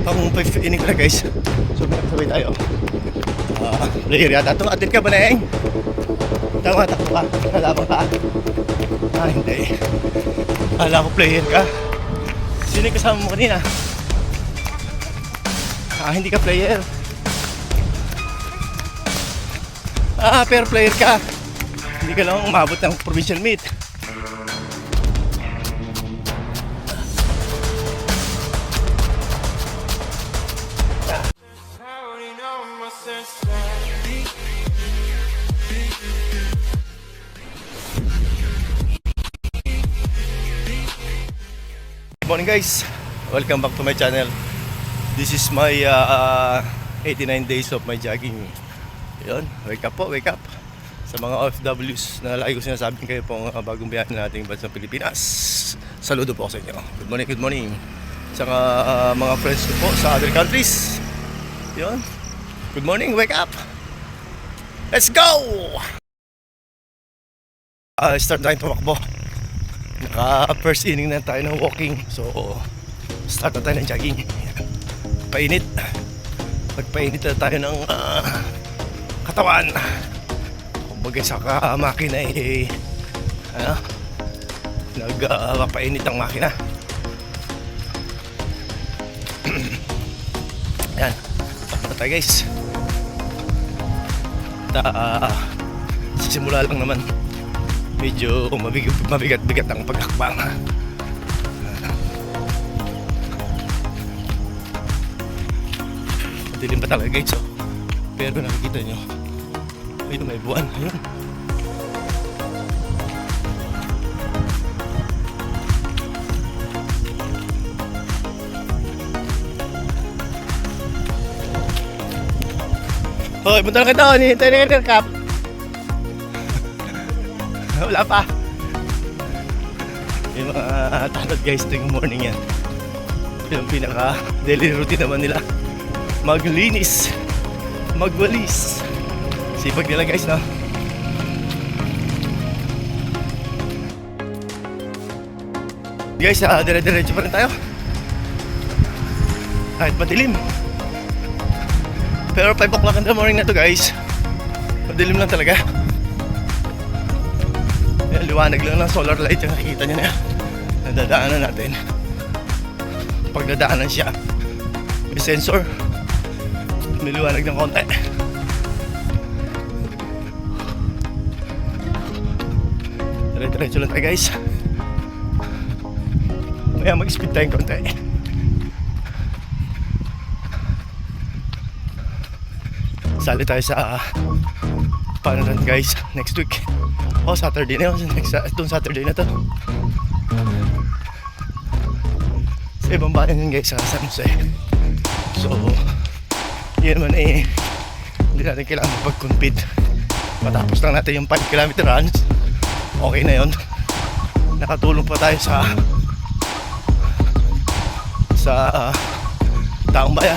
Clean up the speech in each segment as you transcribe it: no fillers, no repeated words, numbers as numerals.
pang 5th inning na guys. So sabay tayo. Player yata ito. Atin ka ba na yung? Tama, takbo ka. Nalaban ka. Hindi. Akala ko player ka. Sino yung kasama mo kanina? Hindi ka player. Pero player ka. Hindi ka lang umabot ng provincial meet. Good morning guys, welcome back to my channel. This is my 89 days of my jogging. Yun, wake up po, wake up. Sa mga OFWs na lagi ko sinasabing kayo pong bagong biyahe na ating bansang Pilipinas. Saludo po sa inyo. Good morning, good morning. Saka mga friends ko po sa other countries. Yun, good morning, wake up. Let's go! Start tayo tumakbo. First inning na tayo ng walking. So start na tayo ng jogging. Painit. Pagpainit na tayo ng katawan. Kumbaga sa makina nagpapainit ang makina. Ayan, tapos na tayo guys. Sisimula lang naman. Medyo mabigat-bigat ang paghakbang. Madilim pa talaga guys, oh. Pero nakikita nyo, ayun, may buwan. Ayun. Hoy, punta na kita. Hinihintay na yung cup. Wala pa. Yung mga tanod guys tuwing morning yan. Yung pinaka daily routine naman nila. Maglinis, magwalis. Sipag nila guys, no? Guys, dire-diretso pa rin tayo. Kahit madilim. Pero 5 o'clock in the morning na to guys. Madilim lang talaga. Yan, liwanag lang ng solar light yung nakikita nyo na yan. Nadadaanan natin. Pag nadaanan siya, may sensor. May liwanag ng konti. Dire-diretso lang tayo guys. Maya mag-speed tayo konti. Sali tayo sa Panaran guys next week. Saturday na yun. Itong Saturday na to. Sa ibang bayan yun guys, sa San Jose. So yun naman hindi natin kailangan mag-compete. Matapos lang natin yung 5 kilometer runs, okay na yun. Nakatulong pa tayo sa taong bayan.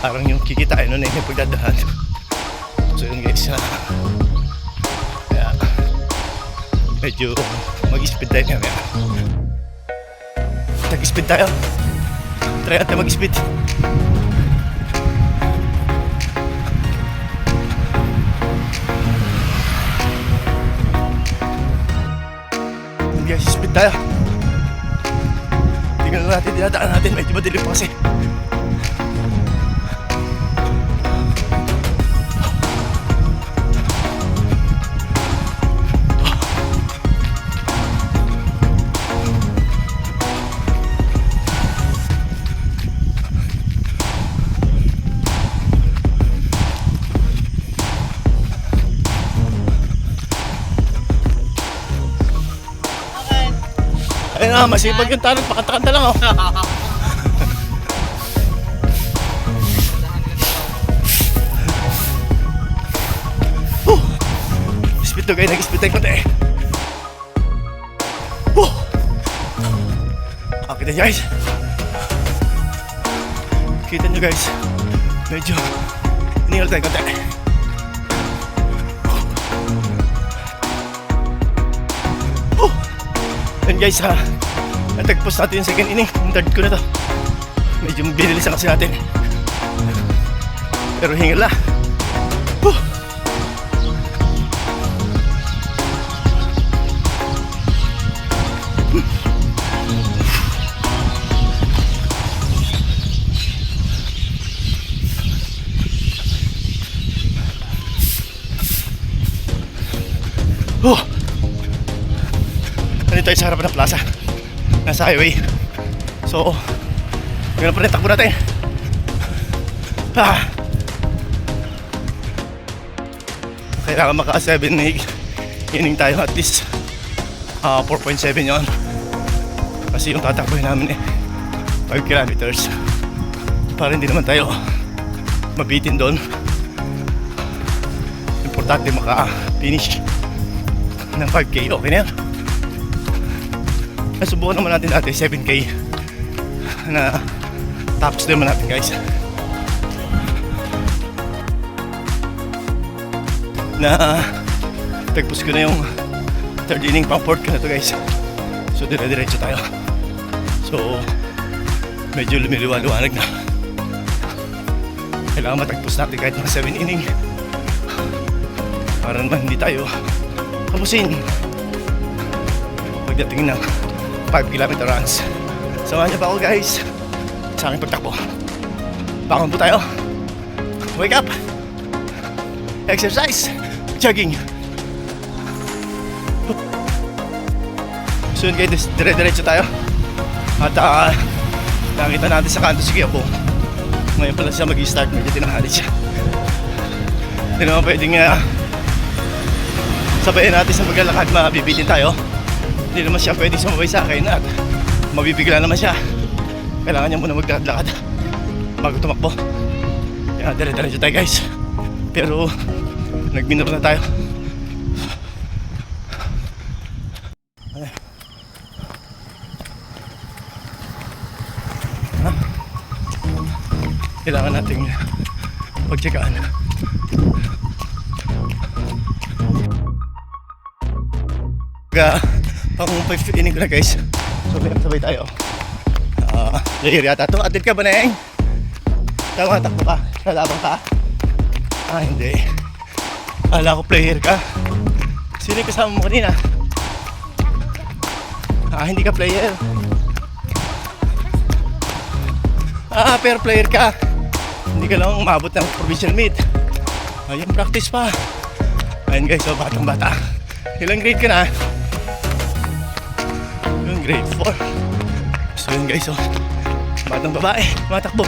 Parang yung kikitain nun yung pagdadaan. So yun guys, kaya medyo mag-speed tayo kaya. Nag-speed tayo. Try natin mag-speed. Guys, speed tayo. Tingnan natin, dinadaan natin. Medyo madilim pa kasi. Ayun na, masipag yung tanong, pakanta-kanta lang oh. Speed to guys, nag-speed tayo konti. Okay na guys. Kita nyo guys, medyo hiningal tayo konti. And guys, natagpos natin yung second inning. Yung third ko na to. Medyo binilisan kasi natin. Pero hingal na. Huh. Oh. Nandito tayo sa harapan ng plaza. Nasa highway. So, ganun pa rin takbo natin. Kailangan maka 7 inning tayo at least 4.7 yon. Kasi yung tatakbohin namin 5 kilometers. Para hindi naman tayo mabitin doon. Importante maka-finish ng 5K. Okay na yan. Nasubukan naman natin dati 7K na tapos naman natin guys. Na tagpos ko na yung third inning, pang fourth ko na to guys. So dire-diretso tayo. So medyo lumiliwa-liwanag na. Kailangan matagpos natin kahit mga 7 inning para naman hindi tayo kamusin pagdating ng 5 kilometer runs. Samahan niyo pa ako guys sa aking pagtakbo. Bangon po tayo. Wake up. Exercise. Jogging. So yun guys, dire-diretso tayo. At nakita natin sa kanto si Kiyapo. Ngayon pala siya mag-i-start. Medyo tinahali siya. Hindi naman pwedeng sabayan natin sa paglalakad, mabibitin tayo. Hindi naman siya pwedeng sumabay sa akin at mabibigla naman siya. Kailangan niya muna maglalakad bago tumakbo. Kaya dire-diretso tayo guys. Pero nag-minor na tayo. Kailangan nating pagtsagaan. Pang 5 inning ko na guys. So sabay tayo. Player yata to. Atlet ka ba na yan? Tama, takbo ka. Lalabang ka. Hindi. Akala ko player ka. Sino yung kasama mo kanina? Hindi ka player. Pero player ka. Hindi ka lang umabot ng provincial meet. Ayun, practice pa. Ayun guys, so batang bata. Ilang grade ka na? Yung grade 4. So yun guys, oh, batang babae, matakbo.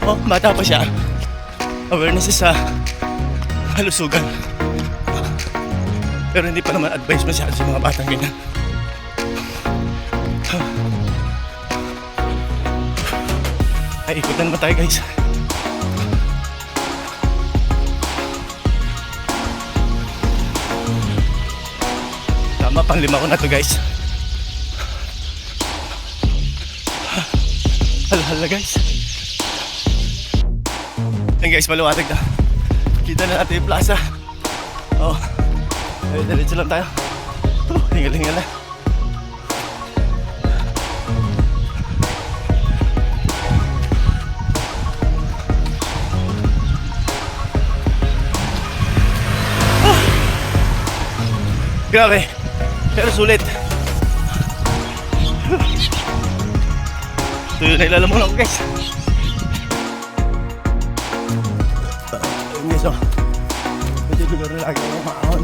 Oh, bata pa siya. Awareness sa halusugan. Pero hindi pa naman advice masyado sa mga batang ganyan. Ay, ikutan mo tayo guys. Tama, pang 5 ko na to guys. Hal-hal na guys. Yan guys, maluwatag na. Kita na natin yung plaza. Oh, ay, diretso lang tayo. Hingal-hingal na. Grabe, pero sulit. Ito yung nailalamunan ko guys. Ayun guys, oh. Ito yung lugar na lagi ng maahon.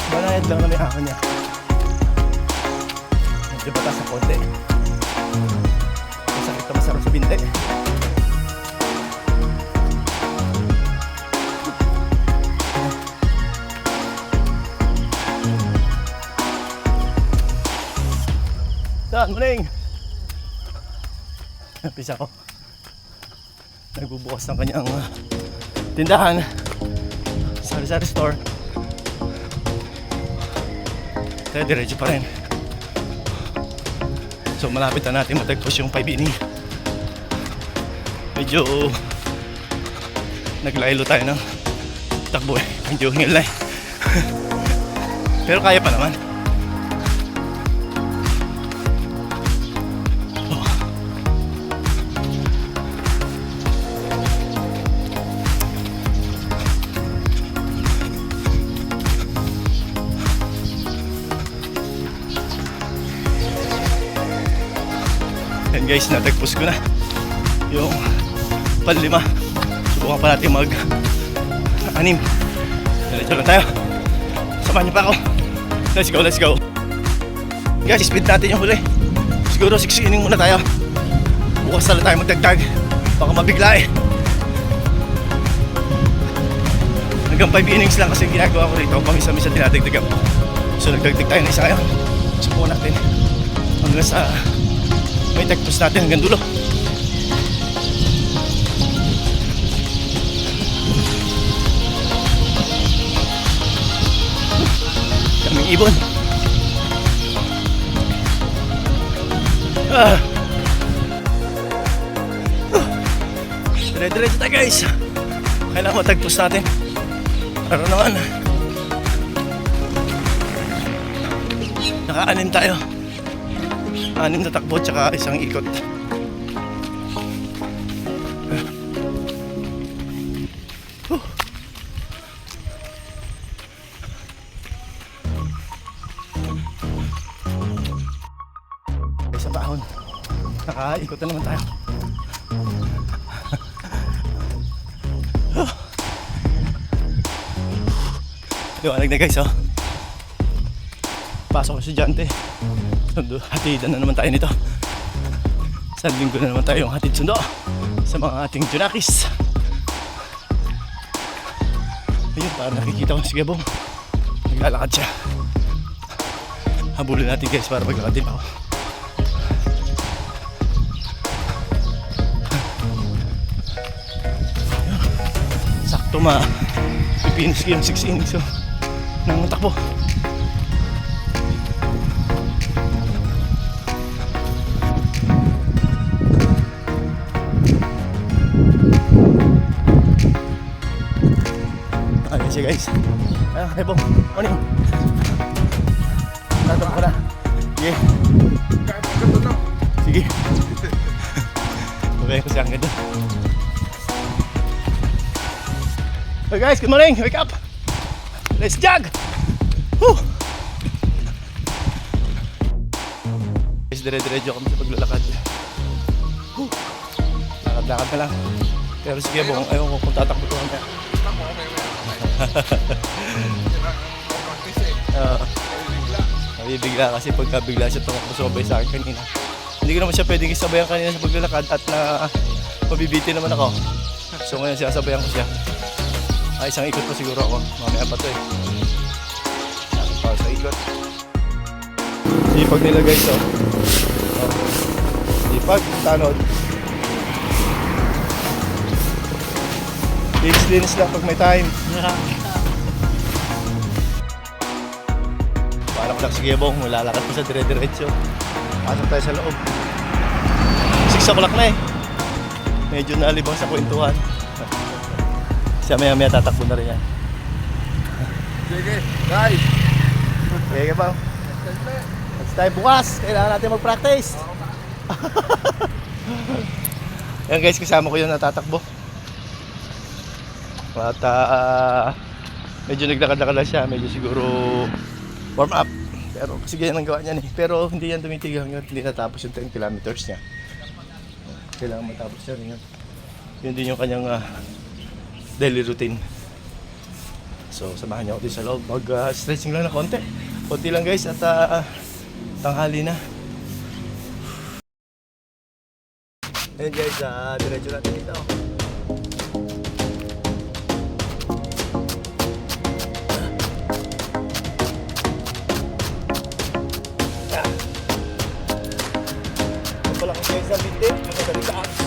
Banayad lang na may ahon niya. Medyo batas sa konti. Masakit ka masarap sa binte. Saan, muling? Napisa ko. Nagbubukas ng kanyang tindahan. Sari-sari store. Kaya diretso pa rin. So malapit na natin matagpos yung 5 inning. Medyo naglaylo tayo ng takbo eh. Medyo hingal na eh. Pero kaya pa naman. And guys, natagpos ko na yung panlima. Subukan pa natin mag-anim. Diretso lang tayo. Samahan niyo pa ako. Let's go, let's go. Guys, speed natin yung huli. Siguro 6 inning muna tayo. Bukas na lang tayo magdagdag. Baka mabigla eh. Hanggang 5 innings lang kasi ginagawa ko rito. Pamisa-misa dinadagdagan ko. So nagdagdag tayo na isa ngayon. Subukan natin hanggang sa may tagpos natin hanggang dulo. Daming ibon. Dire-diretso tayo guys. Kailangan matagpos natin. Pero naman naka-anim tayo. 6 na takbo tsaka isang ikot. Sa bahon. Naka-ikot na naman tayo. Liwanag na guys, oh. Pasok ko estudyante. Hatidan na naman tayo nito. Sa linggo na naman tayo yung hatid sundo sa mga ating junakis. Ayun, parang nakikita ko si Gabong. Naglalakad siya. Habulin natin guys para maglakad din ako. Sakto pipinos ko yung 6 innings ng takbo. Ayan siya guys. Ayan, Hebong, morning. Tatapos ko na. Sige. Sige. Okay ko siya hanggang doon. Hey guys, good morning. Wake up. Let's jog. Woo. Guys, dire-diretso kami sa paglalakad. Woo. Lakad-lakad na lang. Pero sige Bong, ayaw ko kung tatakbo ko mamaya. Nabibigla kasi pagkabigla siya tumakbo sobay sa akin kanina. Hindi ko naman siya pwedeng isabayan kanina sa paglalakad at na mabibiti naman ako. So ngayon siyasabayan ko siya. Isang ikot pa siguro ako. Mamaya pa to eh. Sabi pa sa ikot. Sipag nila guys oh. Sipag, tanod. Linis lang pag may time. Parang lang sige Bong, lalakad pa sa dire-diretso. Pasok tayo sa loob. 6 o'clock na eh. Medyo nalibang sa kwentuhan. Siya maya tatakbo na rin yan. Sige, guys. Sige Bang. Next time bukas, kailangan natin mag-practice. Yan guys, kasama ko yung natatakbo. At medyo naglakad-lakad lang siya, medyo siguro warm up. Pero kasi ganyan ang gawa niya eh. Pero hindi yan tumitigil hanggang hindi natapos yung 10 kilometers niya. Kailangan matapos siya rin yun. Yun din yung kanyang daily routine. So samahan niyo ako din sa loob. Mag-stretching lang na konti. Konti lang guys at tanghali na. Ayun guys, diretso natin dito. Ito lang guys sa bintin. Magkagaling sa apps.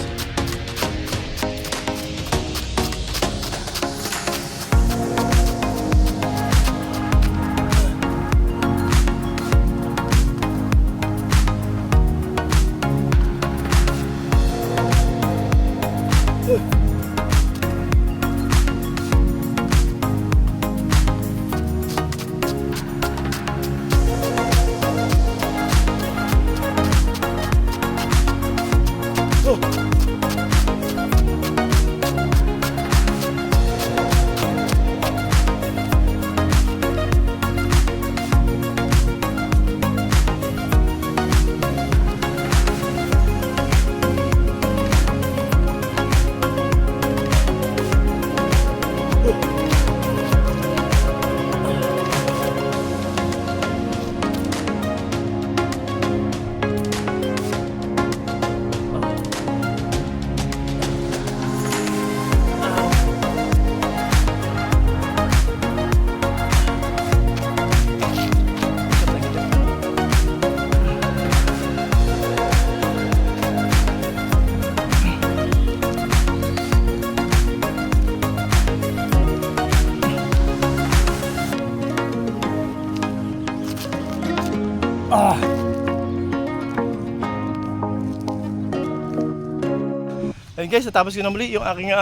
Ayun guys, natapos ko na muli yung aking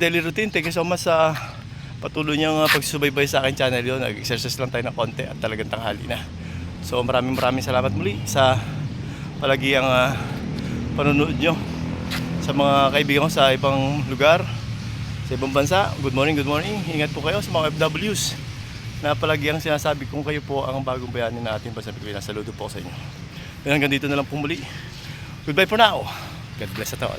daily routine. Thank you so much sa patuloy niyang pagsubaybay sa akin channel yun. Nag-exercise lang tayo ng konti at talagang tanghali na. So maraming salamat muli sa palagiang panonood nyo. Sa mga kaibigan ko sa ibang lugar, sa ibang bansa, good morning, good morning. Ingat po kayo sa mga FWs na palagiang sinasabi kong kayo po ang bagong bayani na ating bansa Pilipinas. Saludo po sa inyo. Hanggang dito na lang po muli. Goodbye for now. God bless us all.